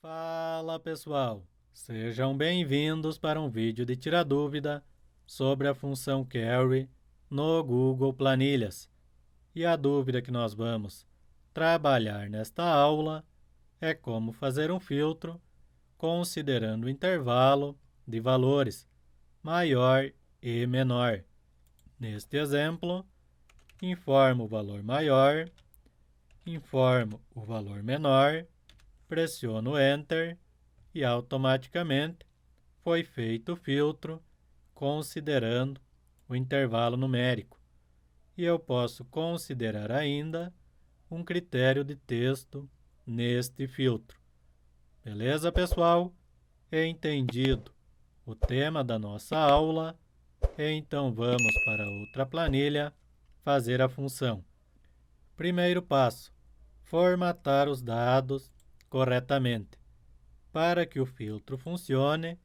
Fala pessoal, sejam bem-vindos para um vídeo de tirar dúvida sobre a função Carry no Google Planilhas. E a dúvida que nós vamos trabalhar nesta aula é como fazer um filtro considerando o intervalo de valores maior e menor. Neste exemplo, informo o valor maior, informo o valor menor, pressiono Enter e automaticamente foi feito o filtro considerando o intervalo numérico. E eu posso considerar ainda um critério de texto neste filtro. Beleza, pessoal? Entendido o tema da nossa aula, então vamos para outra planilha fazer a função. Primeiro passo: formatar os dados corretamente. Para que o filtro funcione,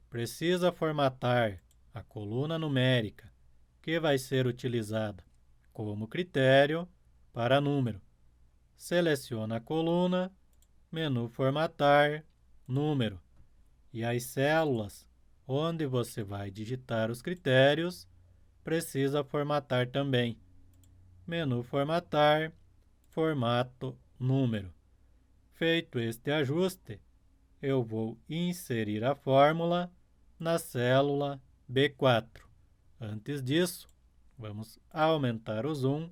precisa formatar a coluna numérica, que vai ser utilizada como critério para número. Seleciona a coluna, menu Formatar, Número, e as células onde você vai digitar os critérios precisa formatar também. Menu Formatar, Formato Número. Feito este ajuste, eu vou inserir a fórmula na célula B4. Antes disso, vamos aumentar o zoom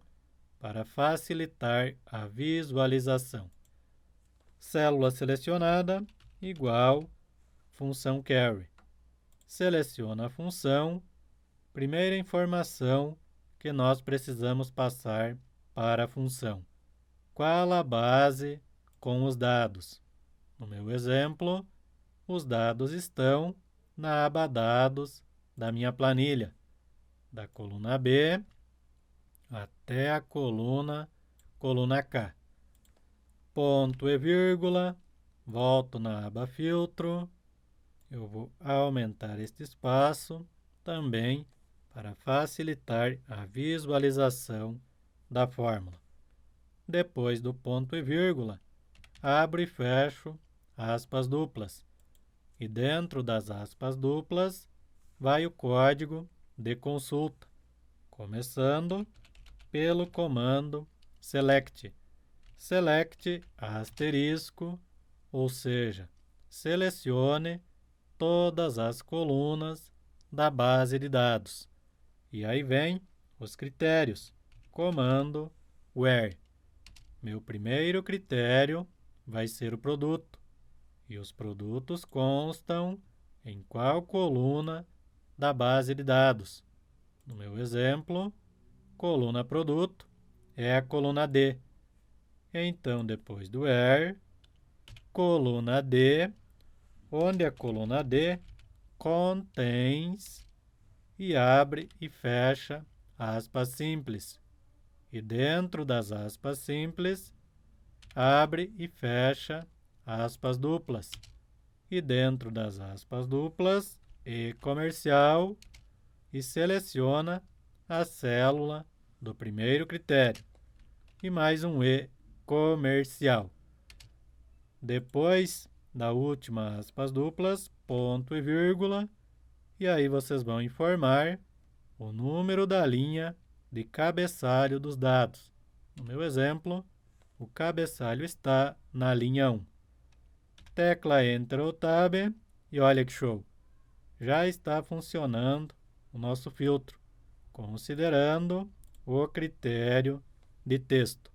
para facilitar a visualização. Célula selecionada igual função Carry. Seleciona a função, primeira informação que nós precisamos passar para a função. Qual a base com os dados? No meu exemplo, os dados estão na aba Dados da minha planilha, da coluna B até a coluna K. Ponto e vírgula, volto na aba Filtro, eu vou aumentar este espaço também para facilitar a visualização da fórmula. Depois do ponto e vírgula, abro e fecho aspas duplas. E dentro das aspas duplas vai o código de consulta, começando pelo comando select. Select asterisco, ou seja, selecione todas as colunas da base de dados. E aí vem os critérios, comando where. Meu primeiro critério vai ser o produto. E os produtos constam em qual coluna da base de dados? No meu exemplo, coluna produto é a coluna D. Então, depois do where, coluna D, onde a coluna D contains e abre e fecha aspas simples. E dentro das aspas simples, abre e fecha aspas duplas. E dentro das aspas duplas, E comercial, e seleciona a célula do primeiro critério. E mais um E comercial. Depois da última aspas duplas, ponto e vírgula, e aí vocês vão informar o número da linha de cabeçalho dos dados. No meu exemplo, o cabeçalho está na linha 1. Tecla Enter ou Tab e olha que show! Já está funcionando o nosso filtro, considerando o critério de texto.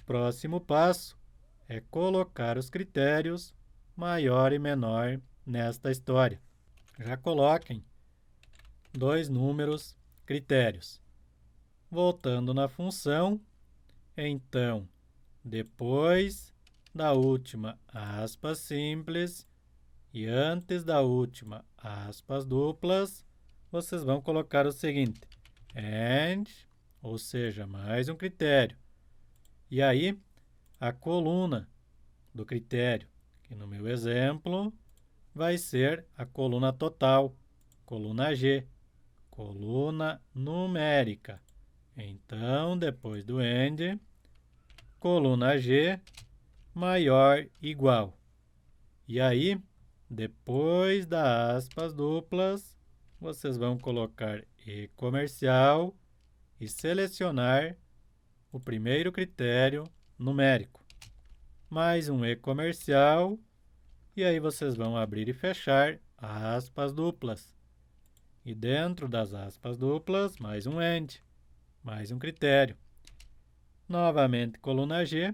Próximo passo é colocar os critérios maior e menor nesta história. Já coloquem dois números critérios. Voltando na função, então, depois da última aspas simples e antes da última aspas duplas, vocês vão colocar o seguinte: and, ou seja, mais um critério. E aí, a coluna do critério, que no meu exemplo vai ser a coluna total, coluna G, coluna numérica. Então, depois do AND, coluna G maior igual. E aí, depois das aspas duplas, vocês vão colocar E comercial e selecionar o primeiro critério numérico. Mais um E comercial, e aí vocês vão abrir e fechar aspas duplas. E dentro das aspas duplas, mais um AND, mais um critério. Novamente, coluna G,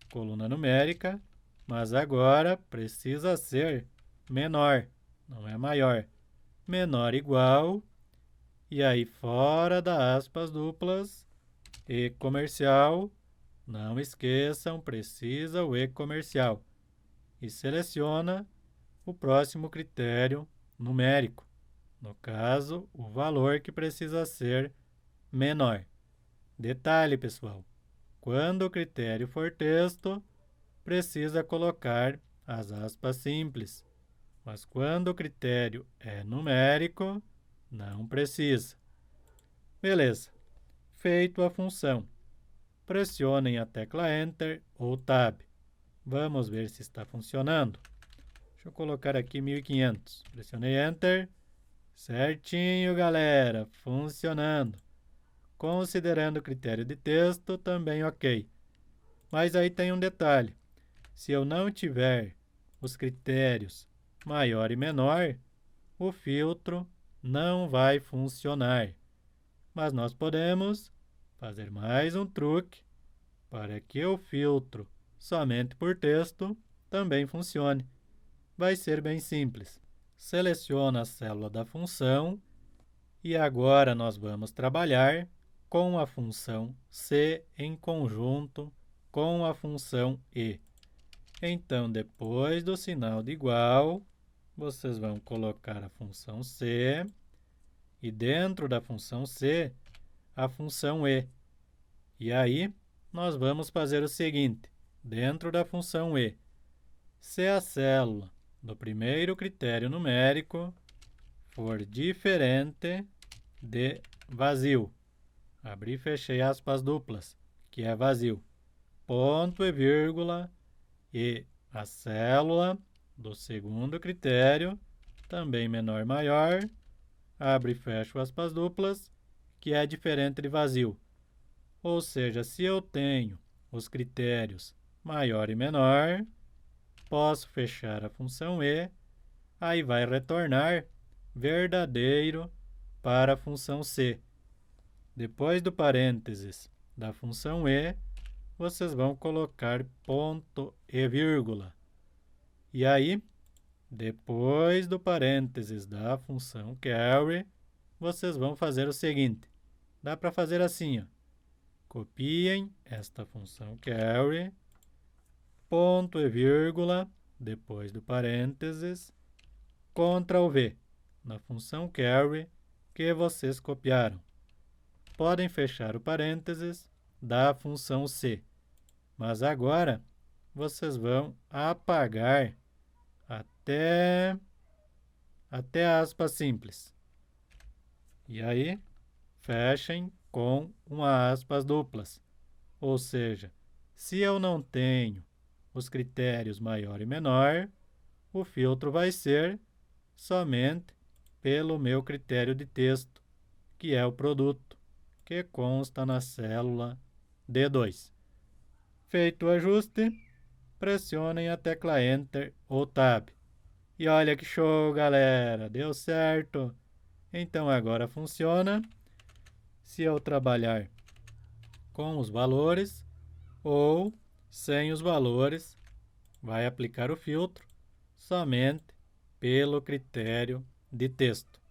coluna numérica, mas agora precisa ser menor, não é maior. Menor igual, e aí fora das aspas duplas, E comercial, não esqueçam, precisa o E comercial. E seleciona o próximo critério numérico. No caso, o valor que precisa ser menor. Detalhe, pessoal, quando o critério for texto, precisa colocar as aspas simples. Mas quando o critério é numérico, não precisa. Beleza. Feito a função. Pressionem a tecla Enter ou Tab. Vamos ver se está funcionando. Deixa eu colocar aqui 1500. Pressionei Enter. Certinho, galera. Funcionando. Considerando o critério de texto, também ok. Mas aí tem um detalhe. Se eu não tiver os critérios maior e menor, o filtro não vai funcionar. Mas nós podemos fazer mais um truque para que o filtro somente por texto também funcione. Vai ser bem simples. Seleciona a célula da função e agora nós vamos trabalhar com a função C em conjunto com a função E. Então, depois do sinal de igual, vocês vão colocar a função C e dentro da função C, a função E. E aí, nós vamos fazer o seguinte, dentro da função E, se a célula do primeiro critério numérico for diferente de vazio, abri e fechei aspas duplas, que é vazio, ponto e vírgula, e a célula do segundo critério, também menor maior, abre e fecho aspas duplas, que é diferente de vazio. Ou seja, se eu tenho os critérios maior e menor, posso fechar a função E, aí vai retornar verdadeiro para a função C. Depois do parênteses da função E, vocês vão colocar ponto e vírgula. E aí, depois do parênteses da função carry, vocês vão fazer o seguinte. Dá para fazer assim, ó. Copiem esta função carry, ponto e vírgula, depois do parênteses, Ctrl V, na função carry que vocês copiaram. Podem fechar o parênteses da função C. Mas agora, vocês vão apagar até aspas simples. E aí, fechem com uma aspas duplas. Ou seja, se eu não tenho os critérios maior e menor, o filtro vai ser somente pelo meu critério de texto, que é o produto, que consta na célula D2. Feito o ajuste, pressionem a tecla Enter ou Tab. E olha que show, galera! Deu certo! Então agora funciona. Se eu trabalhar com os valores ou sem os valores, vai aplicar o filtro somente pelo critério de texto.